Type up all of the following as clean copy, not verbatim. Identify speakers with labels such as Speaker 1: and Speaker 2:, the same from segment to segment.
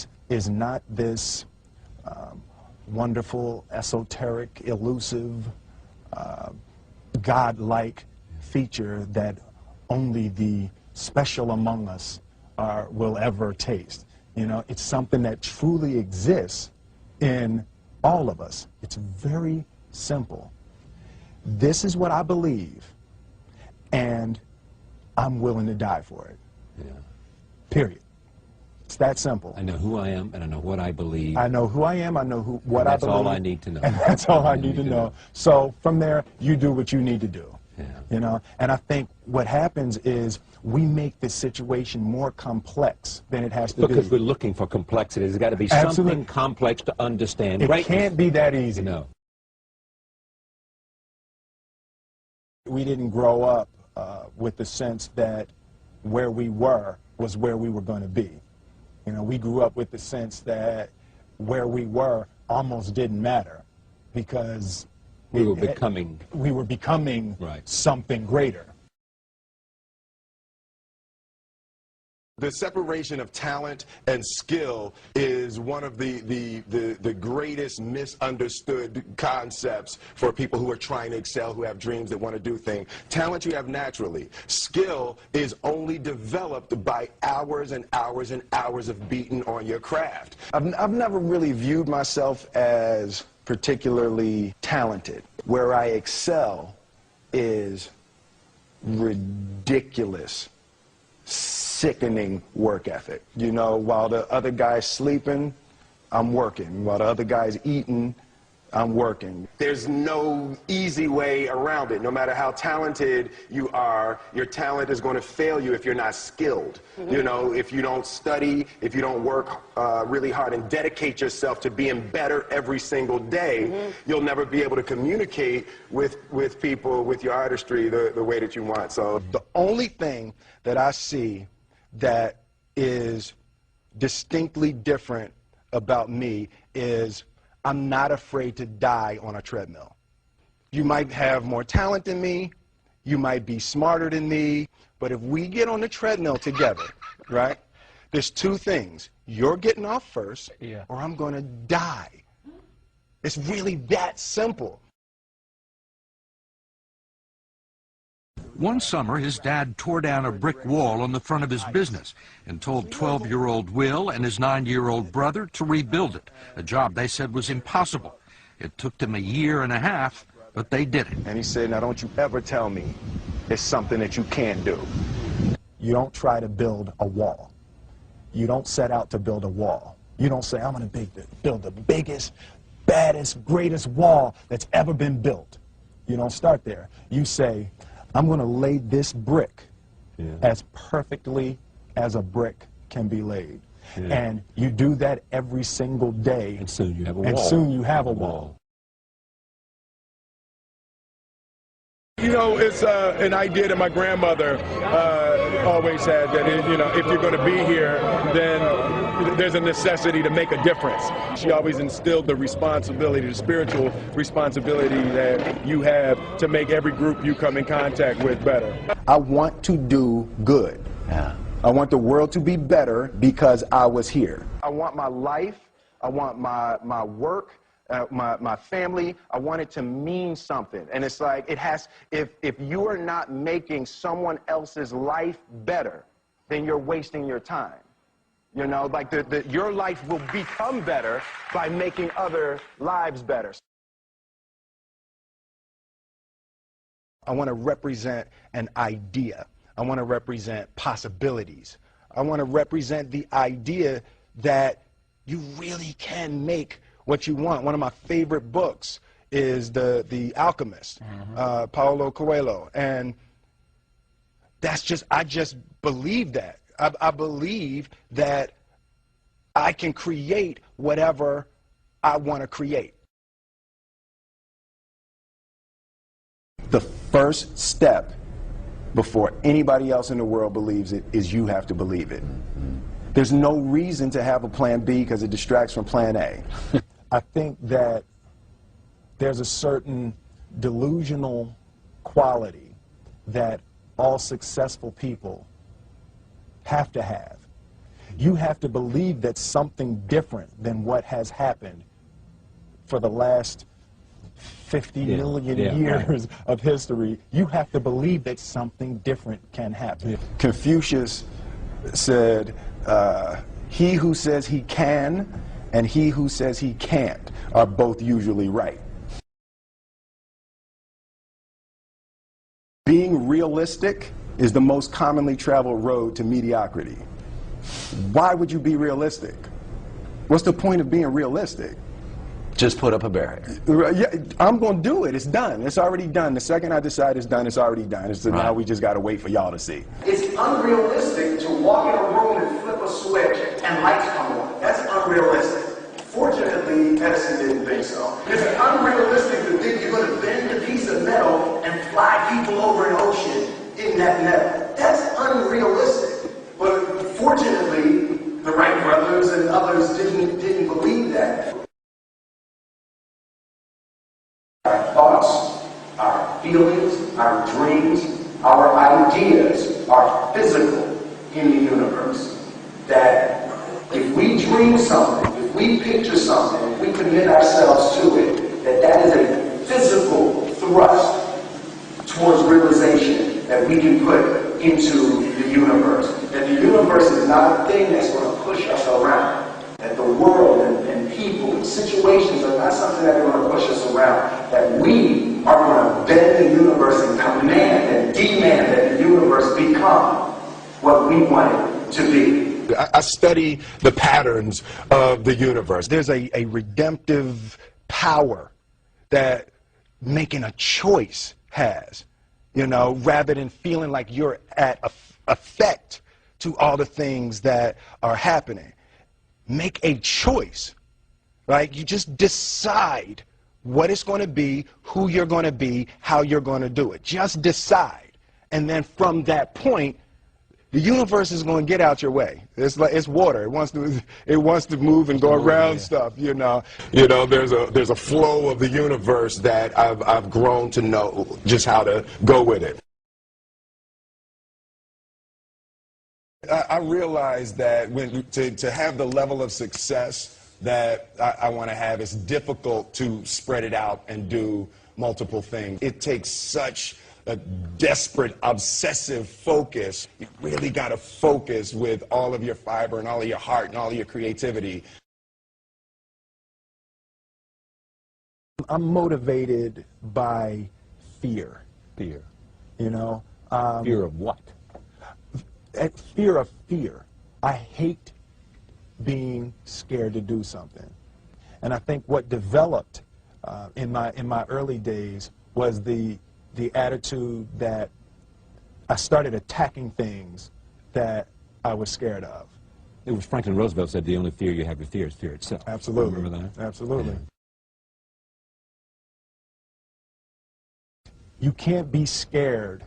Speaker 1: talent is not this wonderful, esoteric, elusive, God-like feature that only the special among us will ever taste. You know, it's something that truly exists in all of us. It's very simple. This is what I believe, and I'm willing to die for it.
Speaker 2: Yeah.
Speaker 1: Period. It's that simple.
Speaker 2: I know who I am, and I know what I believe.
Speaker 1: I know who I am, I know what I believe.
Speaker 2: That's all I need to know.
Speaker 1: And that's all I need to know. So from there, you do what you need to do.
Speaker 2: Yeah.
Speaker 1: You know, and I think what happens is we make this situation more complex than it has to be.
Speaker 2: Because we're looking for complexity. There's got to be something complex to understand.
Speaker 1: It can't be that easy.
Speaker 2: No.
Speaker 1: We didn't grow up with the sense that where we were was where we were going to be. You know, we grew up with the sense that where we were almost didn't matter because we were becoming
Speaker 2: right.
Speaker 1: something greater.
Speaker 3: The separation of talent and skill is one of the greatest misunderstood concepts for people who are trying to excel, who have dreams, that want to do things. Talent you have naturally. Skill is only developed by hours and hours and hours of beating on your craft. I've never really viewed myself as particularly talented. Where I excel is ridiculous, sickening work ethic. You know, while the other guy's sleeping, I'm working. While the other guy's eating, I'm working. There's no easy way around it. No matter how talented you are, your talent is going to fail you if you're not skilled. Mm-hmm. You know, if you don't study, if you don't work really hard and dedicate yourself to being better every single day, mm-hmm. you'll never be able to communicate with people, with your artistry, the way that you want. So the only thing that I see that is distinctly different about me is I'm not afraid to die on a treadmill. You might have more talent than me, you might be smarter than me, but if we get on the treadmill together, right, there's two things. You're getting off first, or I'm going to die. It's really that simple.
Speaker 4: One summer, his dad tore down a brick wall on the front of his business and told 12-year-old Will and his 9-year-old brother to rebuild it, a job they said was impossible. It took them 1.5 years, but they did it.
Speaker 3: And he said, now don't you ever tell me it's something that you can't do.
Speaker 1: You don't try to build a wall. You don't set out to build a wall. You don't say, I'm going to build the biggest, baddest, greatest wall that's ever been built. You don't start there. You say, I'm going to lay this brick as perfectly as a brick can be laid. Yeah. And you do that every single day.
Speaker 2: And soon you have a wall.
Speaker 1: And soon you have a wall.
Speaker 5: You know, it's an idea that my grandmother always had, that, you know, if you're going to be here, then there's a necessity to make a difference. She always instilled the responsibility, the spiritual responsibility that you have to make every group you come in contact with better.
Speaker 3: I want to do good. Yeah. I want the world to be better because I was here. I want my life, I want my work, my family, I want it to mean something. And it's like, it has, if you are not making someone else's life better, then you're wasting your time. You know, like your life will become better by making other lives better. I want to represent an idea. I want to represent possibilities. I want to represent the idea that you really can make what you want. One of my favorite books is The Alchemist, Paulo Coelho, and that's just, I just believe that. I believe that I can create whatever I want to create. The first step before anybody else in the world believes it is you have to believe it. There's no reason to have a plan B because it distracts from plan A.
Speaker 1: I think that there's a certain delusional quality that all successful people have to have. You have to believe that something different than what has happened for the last 50 million years of history. You have to believe that something different can happen.
Speaker 3: Confucius said, he who says he can and he who says he can't are both usually right. Being realistic is the most commonly traveled road to mediocrity. Why would you be realistic? What's the point of being realistic?
Speaker 2: Just put up a barrier.
Speaker 3: Yeah, I'm going to do it. It's done. It's already done. The second I decide it's done, it's already done. So now we just got to wait for y'all to see.
Speaker 6: It's unrealistic to walk in a room and flip a switch and lights come on. That's unrealistic. Fortunately, Edison didn't think so. It's unrealistic to think you're going to bend a piece of metal and fly people over an ocean in that metal. That's unrealistic. But fortunately, the Wright brothers and others didn't believe that. Our thoughts, our feelings, our dreams, our ideas are physical in the universe. That if we dream something, if we picture something, if we commit ourselves to it, that is a physical thrust towards realization that we can put into the universe. That the universe is not a thing that's going to push us around. That the world and people and situations are not something that are going to push us around. That we are going to bend the universe and command and demand that the universe become what we want it to be.
Speaker 3: I study the patterns of the universe. There's a redemptive power that making a choice has, you know, rather than feeling like you're at effect to all the things that are happening. Make a choice, right? You just decide what it's going to be, who you're going to be, how you're going to do it. Just decide. And then from that point, the universe is going to get out your way. It's like it's water. It wants to move and go around stuff. You know, there's a flow of the universe that I've grown to know just how to go with it. I realize that to have the level of success that I want to have, it's difficult to spread it out and do multiple things. It takes such a desperate, obsessive focus. You really got to focus with all of your fiber and all of your heart and all of your creativity.
Speaker 1: I'm motivated by fear.
Speaker 2: Fear.
Speaker 1: You know?
Speaker 2: Fear of what?
Speaker 1: Fear of fear. I hate being scared to do something. And I think what developed in my early days was the attitude that I started attacking things that I was scared of.
Speaker 2: It was Franklin Roosevelt said the only fear you have to fear is fear itself.
Speaker 1: Absolutely.
Speaker 2: Remember that?
Speaker 1: Absolutely. You can't be scared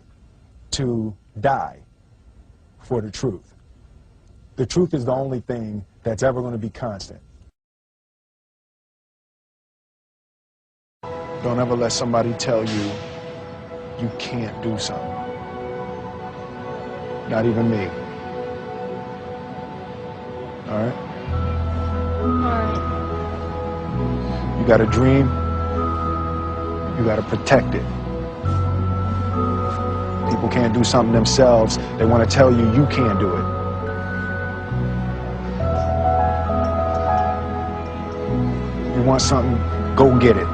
Speaker 1: to die for the truth. The truth is the only thing that's ever going to be constant. Don't ever let somebody tell you you can't do something. Not even me. All right? You got a dream, you got to protect it. People can't do something themselves. They want to tell you you can't do it. You want something, go get it.